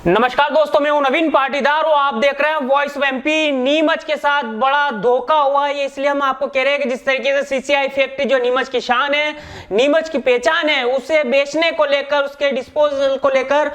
नमस्कार दोस्तों, मैं हूं नवीन पाटीदार और आप देख रहे हैं वॉइस ऑफ एमपी। नीमच के साथ बड़ा धोखा हुआ है, इसलिए हम आपको कह रहे हैं कि जिस तरीके से सीसीआई फैक्ट्री जो नीमच की शान है, नीमच की पहचान है, उसे बेचने को लेकर, उसके डिस्पोजल को लेकर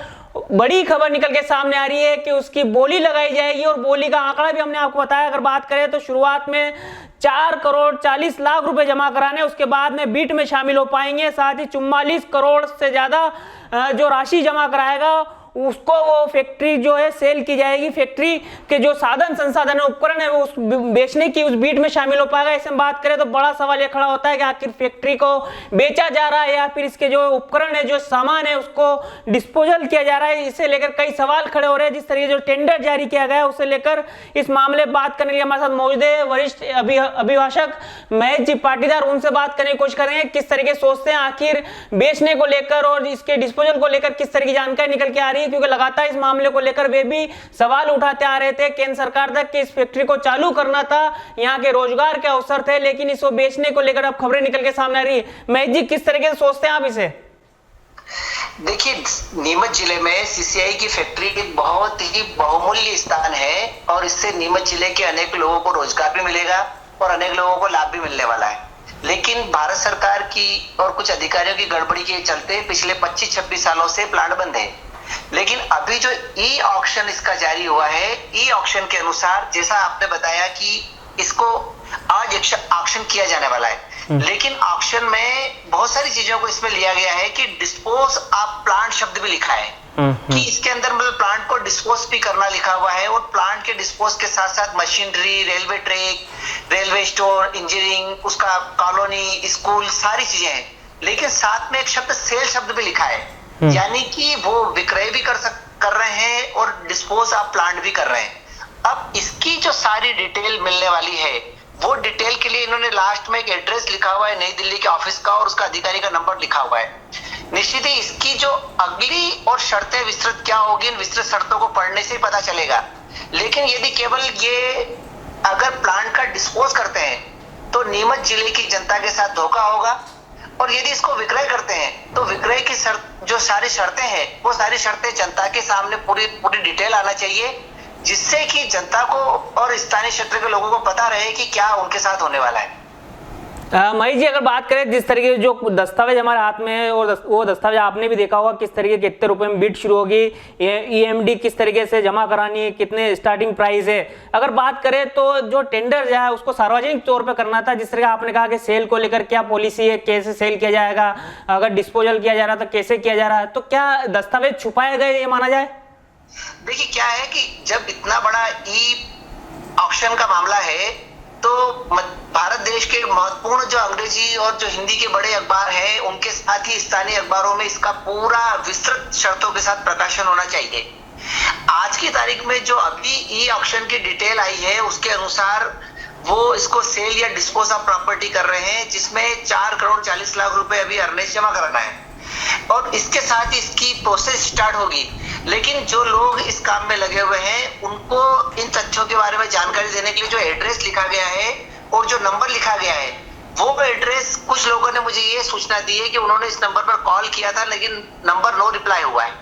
बड़ी खबर निकल के सामने आ रही है कि उसकी बोली लगाई जाएगी। और बोली का आंकड़ा भी हमने आपको बताया। अगर बात करें तो शुरुआत में 4 करोड़ 40 लाख रुपए जमा कराने, उसके बाद में बीट में शामिल हो पाएंगे। साथ ही 44 करोड़ से ज्यादा जो राशि जमा कराएगा उसको वो फैक्ट्री जो है सेल की जाएगी। फैक्ट्री के जो साधन संसाधन है, उपकरण है, वो उस बेचने की उस बीट में शामिल हो पाएगा। ऐसे में बात करें तो बड़ा सवाल ये खड़ा होता है कि आखिर फैक्ट्री को बेचा जा रहा है या फिर इसके जो उपकरण है, जो सामान है, उसको डिस्पोजल किया जा रहा है। इसे लेकर कई सवाल खड़े हो रहे हैं। जिस तरीके जो टेंडर जारी किया गया है उसे लेकर इस मामले में बात करने के लिए हमारे साथ मौजूद है वरिष्ठ अभिभाषक महेश जी पाटीदार। उनसे बात करने की कोशिश करेंगे किस तरीके सोचते हैं आखिर बेचने को लेकर और इसके डिस्पोजल को लेकर किस तरह की जानकारी निकल के आ रही है, क्योंकि लगातार इस मामले को लेकर वे भी सवाल उठाते आ रहे थे केंद्र सरकार तक कि इस फैक्ट्री को चालू करना था, यहाँ के रोजगार के अवसर थे, लेकिन इसको बेचने को लेकर अब खबरें निकल के सामने आ रही है। महेश जी, किस तरीके से सोचते हैं आप इसे? देखिए, नीमच जिले में सीसीआई की फैक्ट्री एक बहुत ही बहुमूल्य स्थान है और इससे नीमच जिले के अनेक लोगों को रोजगार भी मिलेगा और अनेक लोगों को लाभ भी मिलने वाला है। लेकिन भारत सरकार की और कुछ अधिकारियों की गड़बड़ी के चलते पिछले 25-26 सालों से प्लांट बंद है। लेकिन अभी जो ई ऑक्शन इसका जारी हुआ है, ई ऑक्शन के अनुसार जैसा आपने बताया कि इसको आज ऑक्शन किया जाने वाला है, लेकिन ऑक्शन में बहुत सारी चीजों को इसमें लिया गया है कि डिस्पोज ऑफ प्लांट शब्द भी लिखा है कि इसके अंदर मतलब प्लांट को डिस्पोज भी करना लिखा हुआ है। और प्लांट के डिस्पोज के साथ साथ machinery, railway track, railway store, engineering, उसका कॉलोनी, स्कूल, सारी चीजें हैं। लेकिन साथ में एक शब्द सेल शब्द भी लिखा है, यानी कि वो विक्रय भी कर रहे हैं और डिस्पोज ऑफ प्लांट भी कर रहे हैं। अब इसकी जो सारी डिटेल मिलने वाली है, वो डिटेल के लिए इन्होंने लास्ट में एक एड्रेस लिखा हुआ है नई दिल्ली के ऑफिस का और उसका अधिकारी का नंबर लिखा हुआ है। निश्चित ही इसकी जो अगली और शर्तें विस्तृत क्या होगी, इन विस्तृत शर्तों को पढ़ने से ही पता चलेगा। लेकिन यदि केवल ये अगर प्लांट का डिस्पोज करते हैं तो नीमच जिले की जनता के साथ धोखा होगा, और यदि इसको विक्रय करते हैं तो विक्रय की जो सारी शर्तें हैं, वो सारी शर्तें जनता के सामने पूरी डिटेल आना चाहिए, जिससे कि जनता को और स्थानीय क्षेत्र के लोगों को पता रहे कि क्या उनके साथ होने वाला है। महेश जी, अगर बात करें जिस तरीके जो दस्तावेज हमारे हाथ में है और वो दस्तावेज आपने भी देखा होगा किस तरीके कितने रुपए में बिड शुरू होगी, ईएमडी किस तरीके से जमा करानी है, कितने स्टार्टिंग प्राइस है। अगर बात करें तो जो टेंडर जो है उसको सार्वजनिक तौर पे करना था। जिस तरह आपने कहा कि सेल को लेकर क्या पॉलिसी है, कैसे सेल किया जाएगा, अगर डिस्पोजल किया जा रहा तो कैसे किया जा रहा है, तो क्या दस्तावेज छुपाए गए ये माना जाए? देखिए, क्या है कि जब इतना बड़ा ई ऑक्शन का मामला है तो भारत देश के महत्वपूर्ण जो अंग्रेजी और जो हिंदी के बड़े अखबार हैं, उनके साथ ही स्थानीय अखबारों में इसका पूरा विस्तृत शर्तों के साथ प्रकाशन होना चाहिए। आज की तारीख में जो अभी ई ऑक्शन की डिटेल आई है, उसके अनुसार वो इसको सेल या डिस्पोज ऑफ प्रॉपर्टी कर रहे हैं, जिसमें 4 करोड़ 40 लाख रुपए अभी अर्नेस्ट जमा कराना है और इसके साथ इसकी प्रोसेस स्टार्ट होगी। लेकिन जो लोग इस काम में लगे हुए हैं, उनको इन तथ्यों के बारे में जानकारी देने के लिए जो एड्रेस लिखा गया है और जो नंबर लिखा गया है, वो एड्रेस कुछ लोगों ने मुझे ये सूचना दी है कि उन्होंने इस नंबर पर कॉल किया था, लेकिन नंबर नो रिप्लाई हुआ है।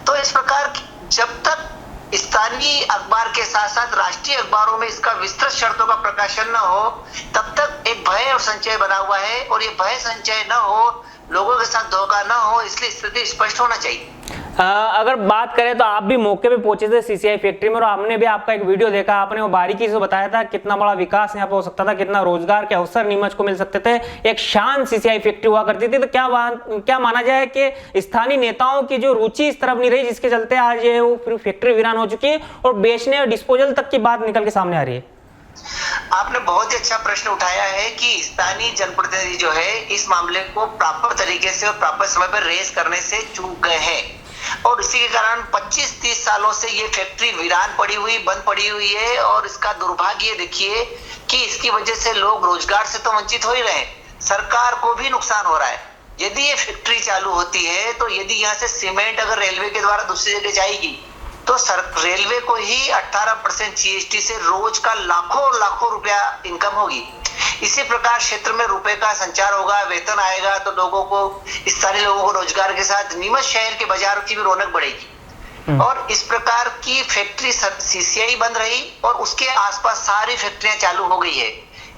तो इस प्रकार जब तक स्थानीय अखबार के साथ साथ राष्ट्रीय अखबारों में इसका विस्तृत शर्तों का प्रकाशन न हो, तब तक एक भय और संचय बना हुआ है। और ये भय संचय न हो, लोगों के साथ धोखा न हो, इसलिए स्थिति स्पष्ट होना चाहिए। अगर बात करें तो आप भी मौके पे पहुंचे थे सीसीआई फैक्ट्री में और आपने भी आपका एक वीडियो देखा, आपने वो बारीकी से बताया था कितना बड़ा विकास यहाँ पे हो सकता था, कितना रोजगार के अवसर नीमच को मिल सकते थे, एक शान सीसीआई फैक्ट्री हुआ करती थी। तो क्या माना जाए कि स्थानीय नेताओं की जो रुचि इस तरफ नहीं रही, जिसके चलते आज ये वो फैक्ट्री वीरान हो चुकी है और बेचने और डिस्पोजल तक की बात निकल के सामने आ रही है? आपने बहुत ही अच्छा प्रश्न उठाया है कि स्थानीय जनप्रतिनिधि जो है इस मामले को प्रॉपर तरीके से और प्रॉपर समय पर रेस करने से चूक गए हैं, और इसी के कारण 25-30 सालों से ये फैक्ट्री वीरान पड़ी हुई, बंद पड़ी हुई है। और इसका दुर्भाग्य देखिए कि इसकी वजह से लोग रोजगार से तो वंचित हो ही रहे हैं, सरकार को भी नुकसान हो रहा है। यदि ये फैक्ट्री चालू होती है तो यदि यहाँ से सीमेंट अगर रेलवे के द्वारा दूसरी जगह जाएगी तो रेलवे को ही 18% जीएसटी से रोज का लाखों रुपया इनकम होगी। इसी प्रकार क्षेत्र में रुपए का संचार होगा, वेतन आएगा तो लोगों को, स्थानीय लोगों को रोजगार के साथ नीमच शहर के बाजार की भी रौनक बढ़ेगी। और इस प्रकार की फैक्ट्री सीसीआई बंद रही और उसके आसपास सारी फैक्ट्रियां चालू हो गई है।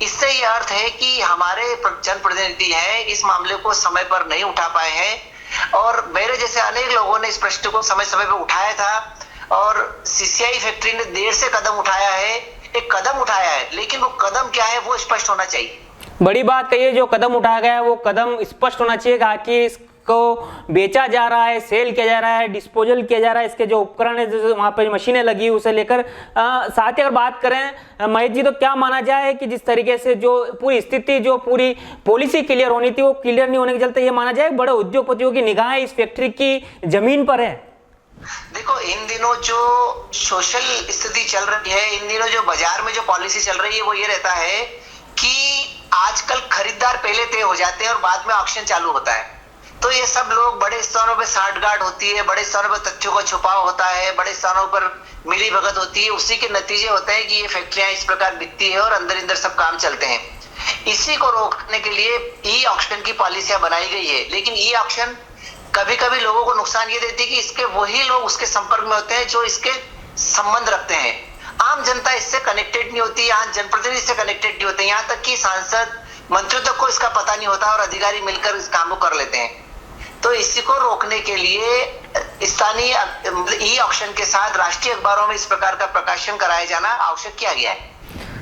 इससे यह अर्थ है कि हमारे जनप्रतिनिधि हैं इस मामले को समय पर नहीं उठा पाए हैं और मेरे जैसे अनेक लोगों ने इस प्रश्न को समय समय पर उठाया था और सीसीआई फैक्ट्री ने देर से कदम उठाया है, एक कदम उठाया है, लेकिन वो कदम क्या है वो स्पष्ट होना चाहिए। बड़ी बात कही है, जो कदम उठाया गया है वो कदम स्पष्ट होना चाहिए कि इसको बेचा जा रहा है, सेल किया जा रहा है, डिस्पोजल किया जा रहा है, इसके जो उपकरण है, जो वहाँ पर मशीनें लगी उसे लेकर साथ ही अगर बात करें महेश जी, तो क्या माना जाए कि जिस तरीके से जो पूरी स्थिति, जो पूरी पॉलिसी क्लियर होनी थी वो क्लियर नहीं होने के चलते ये माना जाए बड़े उद्योगपतियों की निगाहें इस फैक्ट्री की जमीन पर है? देखो, इन दिनों जो सोशल स्थिति चल रही है, इन दिनों जो बाजार में जो पॉलिसी चल रही है वो ये रहता है कि आजकल खरीदार पहले तय हो जाते हैं और बाद में ऑक्शन चालू होता है। तो ये सब लोग बड़े स्थानों पे साठगांठ होती है, बड़े स्थानों पर तथ्यों का छुपाव होता है, बड़े स्थानों पर मिली भगत होती है, उसी के नतीजे होते हैं कि ये फैक्ट्रियां इस प्रकार बिकती है और अंदर अंदर सब काम चलते हैं। इसी को रोकने के लिए ई ऑक्शन की पॉलिसियां बनाई गई है, लेकिन ई ऑक्शन कभी कभी लोगों को नुकसान ये देती है कि इसके वही लोग उसके संपर्क में होते हैं जो इसके संबंध रखते हैं। आम जनता इससे कनेक्टेड नहीं होती, यहाँ जनप्रतिनिधि से कनेक्टेड नहीं होते, यहाँ तक कि सांसद मंत्रियों तक को इसका पता नहीं होता और अधिकारी मिलकर इस काम को कर लेते हैं। तो इसी को रोकने के लिए स्थानीय ई ऑक्शन के साथ राष्ट्रीय अखबारों में इस प्रकार का प्रकाशन कराया जाना आवश्यक किया गया है।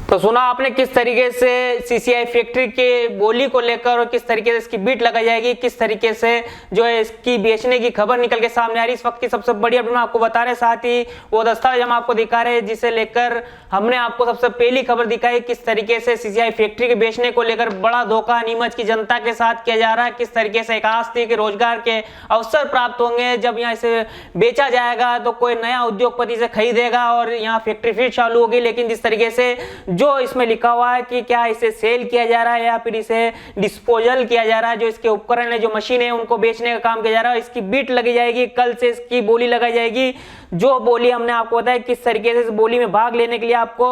तो सुना आपने किस तरीके से सीसीआई फैक्ट्री के बोली को लेकर और किस तरीके से इसकी बीट लगाई जाएगी, किस तरीके से जो है इसकी बेचने की खबर निकल के सामने आ रही। इस वक्त की सबसे बड़ी अपडेट हम आपको बता रहे हैं, साथ ही वो दस्तावेज हम आपको दिखा रहे हैं जिसे लेकर हमने आपको सबसे पहली खबर दिखाई किस तरीके से सीसीआई फैक्ट्री के बेचने को लेकर बड़ा धोखा नीमच की जनता के साथ किया जा रहा है। किस तरीके से एक आस थी कि रोजगार के अवसर प्राप्त होंगे, जब यहाँ इसे बेचा जाएगा तो कोई नया उद्योगपति से खरीदेगा और यहाँ फैक्ट्री फिर चालू होगी। लेकिन जिस तरीके से जो इसमें लिखा हुआ है कि क्या इसे सेल किया जा रहा है या फिर इसे डिस्पोजल किया जा रहा है, जो इसके उपकरण है, जो मशीन है, उनको बेचने का काम किया जा रहा है, इसकी बीट लगी जाएगी, कल से इसकी बोली लगाई जाएगी। जो बोली हमने आपको बताया किस तरीके से इस बोली में भाग लेने के लिए आपको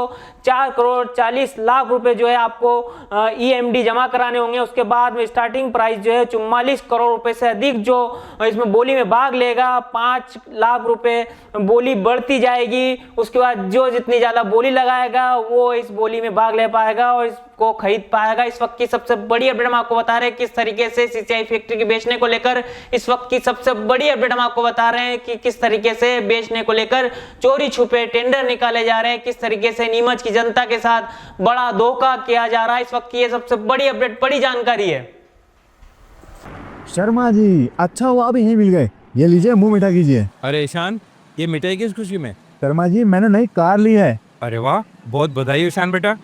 4 करोड़ 40 लाख रुपए जो है आपको ईएमडी जमा कराने होंगे। उसके बाद में स्टार्टिंग प्राइस जो है 44 करोड़ रुपए से अधिक जो इसमें बोली में भाग लेगा 5 लाख रुपए बोली बढ़ती जाएगी। उसके बाद जो जितनी ज्यादा बोली लगाएगा वो इस बोली में भाग ले पाएगा और इसको खरीद पाएगा। इस वक्त की सबसे बड़ी अपडेट हम आपको बता रहे हैं किस तरीके से सीसीआई फैक्ट्री के बेचने को लेकर, इस वक्त की सबसे बड़ी अपडेट हम आपको बता रहे हैं कि किस तरीके से बेचने को लेकर चोरी छुपे टेंडर निकाले जा रहे हैं, किस तरीके से नीमच की जनता के साथ बड़ा धोखा किया जा रहा है। इस वक्त की ये सबसे बड़ी अपडेट, बड़ी जानकारी है। शर्मा जी, अच्छा हुआ अभी यहीं मिल गए, ये लीजिए मुंह मीठा कीजिए। अरे ईशान, ये मिठाई किस खुशी में? शर्मा जी, मैंने नई कार ली है। अरे वाह, बहुत बधाई ईशान बेटा।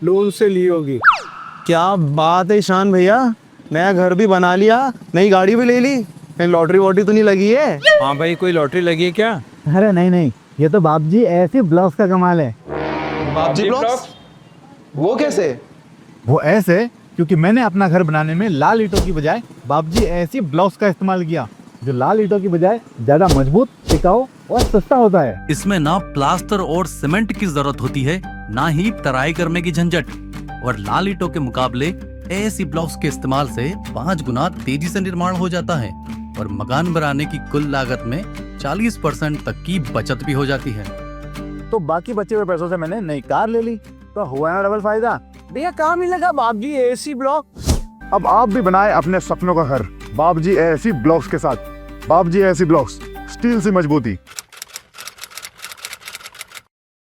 लोन से ली होगी। क्या बात है ईशान भैया, नया घर भी बना लिया, नई गाड़ी भी ले ली, कहीं लॉटरी वॉटरी तो नहीं लगी है? हाँ भाई, कोई लॉटरी लगी है क्या? अरे नहीं, ये तो बाप जी ऐसी ब्लॉक्स का कमाल है। बापजी ब्लॉक्स? वो कैसे? वो ऐसे क्योंकि मैंने अपना घर बनाने में लाल ईंटों की बजाय बाप जी ऐसी ब्लॉक्स का इस्तेमाल किया जो लाल ईंटों की बजाय ज्यादा मजबूत, टिकाऊ और सस्ता होता है। इसमें ना प्लास्टर और सीमेंट की जरूरत होती है, ना ही तराई करने की झंझट, और लाल ईंटों के मुकाबले ऐसी ब्लॉक्स के इस्तेमाल से 5 गुना तेजी से निर्माण हो जाता है और मकान बनाने की कुल लागत में 40% तक की बचत भी हो जाती है। तो बाकी बचे हुए पैसों से मैंने नई कार ले ली, तो हुआ ना डबल फायदा। भैया कहाँ मिलेगा बाप जी एसी ब्लॉक? अब आप भी बनाए अपने सपनों का घर बाप जी ऐसी ब्लॉक्स के साथ। बाप जी ऐसी ब्लॉक्स, स्टील से मजबूती।